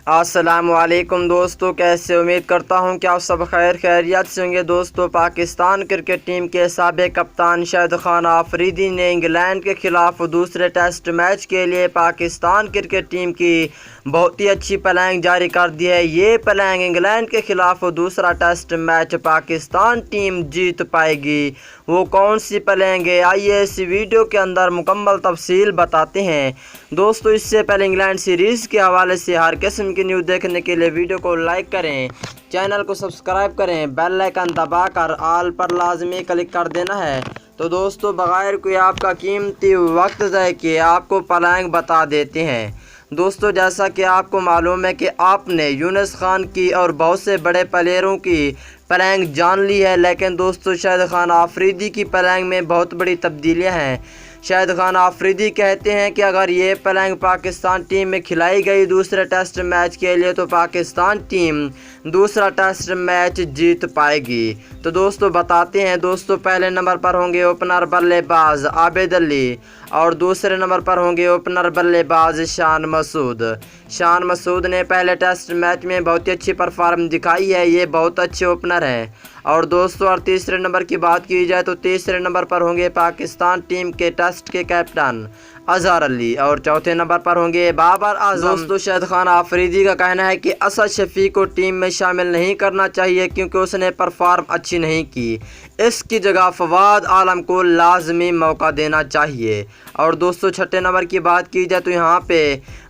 السلام علیکم دوستو، کیسے؟ امید کرتا ہوں کہ آپ سب خیریت سے ہوں گے۔ دوستو، پاکستان کرکٹ ٹیم کے سابق کپتان شاہد خان آفریدی نے انگلینڈ کے خلاف دوسرے ٹیسٹ میچ کے لیے پاکستان کرکٹ ٹیم کی بہت ہی اچھی پلاننگ جاری کر دی ہے۔ یہ پلاننگ انگلینڈ کے خلاف دوسرا ٹیسٹ میچ پاکستان ٹیم جیت پائے گی۔ وہ کون سی پلاننگ ہے، آئیے اس ویڈیو کے اندر مکمل تفصیل بتاتے ہیں۔ دوستو، اس سے پہلے انگلینڈ سیریز کے حوالے سے ہر قسم کی نیوز دیکھنے کے لیے ویڈیو کو لائک کریں، چینل کو سبسکرائب کریں، بیل آئیکن دبا کر آل پر لازمی کلک کر دینا ہے۔ تو دوستو، بغیر کوئی آپ کا قیمتی وقت ضائع کیے آپ کو پلاننگ بتا دیتے ہیں۔ دوستو، جیسا کہ آپ کو معلوم ہے کہ آپ نے یونس خان کی اور بہت سے بڑے پلیئروں کی پلاننگ جان لی ہے، لیکن دوستو شاہد خان آفریدی کی پلاننگ میں بہت بڑی تبدیلیاں ہیں۔ شاہد خان آفریدی کہتے ہیں کہ اگر یہ پلاننگ پاکستان ٹیم میں کھلائی گئی دوسرے ٹیسٹ میچ کے لیے تو پاکستان ٹیم دوسرا ٹیسٹ میچ جیت پائے گی۔ تو دوستو بتاتے ہیں۔ دوستو، پہلے نمبر پر ہوں گے اوپنر بلے باز عابد علی اور دوسرے نمبر پر ہوں گے اوپنر بلے باز شان مسعود۔ شان مسعود نے پہلے ٹیسٹ میچ میں بہت ہی اچھی پرفارمنس دکھائی ہے، یہ بہت اچھے اوپنر ہیں۔ اور دوستو، اور تیسرے نمبر کی بات کی جائے تو تیسرے نمبر پر ہوں گے پاکستان ٹیم کے ٹیسٹ کے کیپٹن اظہر علی اور چوتھے نمبر پر ہوں گے بابر اعظم۔ دوستو، شاہد خان آفریدی کا کہنا ہے کہ اسد شفیق کو ٹیم میں شامل نہیں کرنا چاہیے کیونکہ اس نے پرفارم اچھی نہیں کی، اس کی جگہ فواد عالم کو لازمی موقع دینا چاہیے۔ اور دوستو، چھٹے نمبر کی بات کی جائے تو یہاں پہ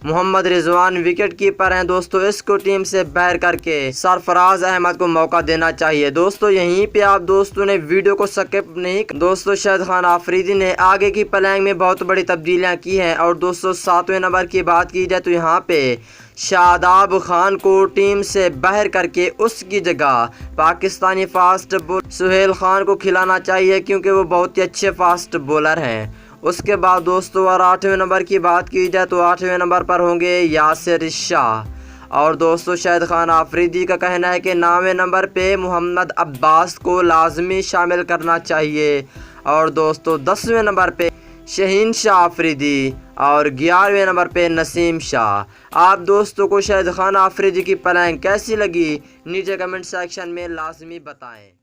محمد رضوان وکٹ کیپر ہیں۔ دوستو، اس کو ٹیم سے باہر کر کے سرفراز احمد کو موقع دینا چاہیے۔ دوستو، یہیں پہ آپ دوستوں نے ویڈیو کو سکپ نہیں۔ دوستو، شاہد خان آفریدی نے آگے کی پلاننگ میں بہت بڑی تبدیلیاں کی ہیں۔ اور دوستو، ساتویں نمبر کی بات کی جائے تو یہاں پہ شاداب خان کو ٹیم سے باہر کر کے اس کی جگہ پاکستانی فاسٹ بولر سہیل خان کو کھلانا چاہیے کیونکہ وہ بہت ہی اچھے فاسٹ بولر ہیں۔ اس کے بعد دوستو، اور آٹھویں نمبر کی بات کی جائے تو آٹھویں نمبر پر ہوں گے یاسر شاہ۔ اور دوستو، شاہد خان آفریدی کا کہنا ہے کہ 9ویں نمبر پہ محمد عباس کو لازمی شامل کرنا چاہیے۔ اور دوستو، 10ویں نمبر پہ شہین شاہ آفریدی اور 11ویں نمبر پہ نسیم شاہ۔ آپ دوستوں کو شاہد خان آفریدی کی پلاننگ کیسی لگی نیچے کمنٹ سیکشن میں لازمی بتائیں۔